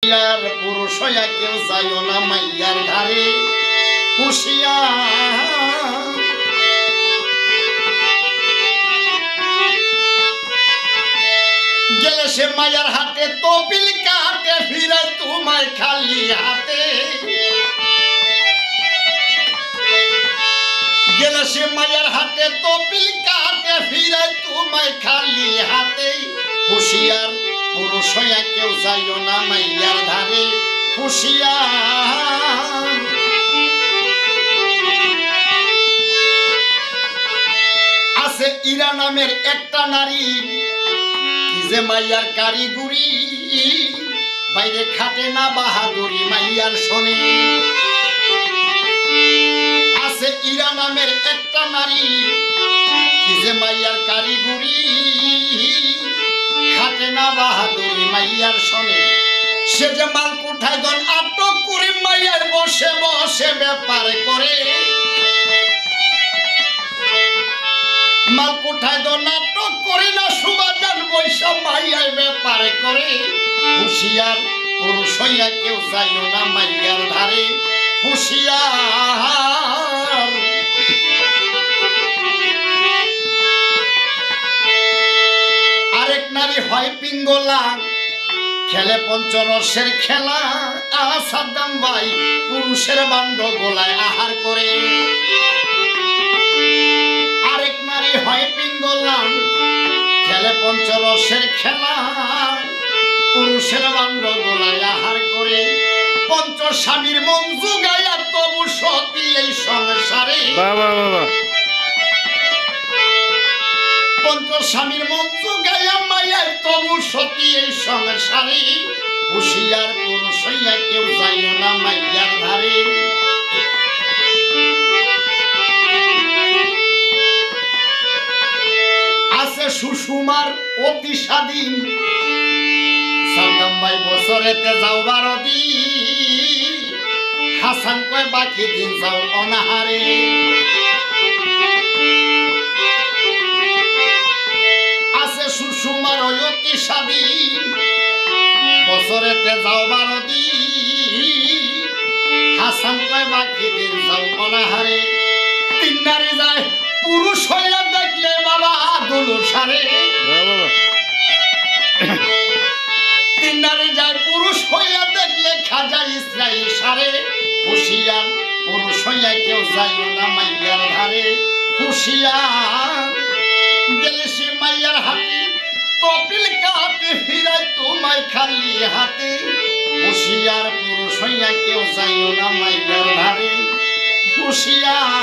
হুশিয়ার পুরুষ হইয়া কেউ যাইও না মাইয়ার ধারে হুশিয়ার গেলে সে মায়ার হাতে তপিল কাটে ফিরে তোমায় খালি হাতে গেলে সে মায়ার হাতে তপিল কাটে ফিরে তোমায় খালি হাতে হুশিয়ার পুরুষ হইয়া কেউ যাইও না মাইয়ার ধারে হুশিয়ার আছে ইরা নামের একটা নারী কি যে মাইয়ার কারিগরি বাইরে খাটে না বাহাদুরি মাইয়ার শোনে আছে ইরা নামের একটা নারী কি যে মাইয়ার কারিগরি খাটে না বাহাদুরি মাইয়ার শোনে সে যে মাল কোঠায় দন আটক করে মাইয়ার বসে বসে ব্যাপার করে মাল কোঠায় দন নাটক করে না সুবাজান বৈশা মাইয়ার ব্যাপার করে হুশিয়ার পুরুষ হইয়া কেউ যাইও না মাইয়ার ধারে হুশিয়ার আরেক নারী হয় পিঙ্গলা খেলে পঞ্চরসের খেলা সাদ্দাম ভাই পুরুষের বান্ড গোলায় আহার করে আরেক নারী হয় পিঙ্গলা খেলে পঞ্চরসের খেলা পুরুষের বান্ড গোলায় আহার করে পঞ্চস্বামীর মন জুগাইয়া তবু সতী এই সংসারে পঞ্চস্বামীর মন জুগাইয়া মাইয়ার তবু সতী এই সংসারে হুশিয়ার পুরুষ হইয়া কেউ যাইও না মাইয়ার ধারে আছে সুষুমার অতি স্বাধীন সাদ্দাম ভাই বছরেতে যাও 12 দিন হাসান কয় বাকি দিন যাও অনাহারে আছে সুষুমার অতি স্বাধীন বছরেতে যাও 12 দিন হাসান কয় বাকি দিন যাও অনাহারে তিন নারী যায় পুরুষ হইয়া দেখলে বাবা দুলুর সারে তিন নারী যায় পুরুষ হইয়া দেখলে খাজা ইসরাইল সারে হুশিয়ার পুরুষ হইয়া কেউ যাইও না মাইয়ার ধারে হুশিয়ার গেলে সে মাইয়ার হাতে কপিল কাটে ফিরাই তোমায় খালি হাতে হুশিয়ার পুরুষ হইয়া কেউ যাইও না মাইয়ার ধারে হুশিয়ার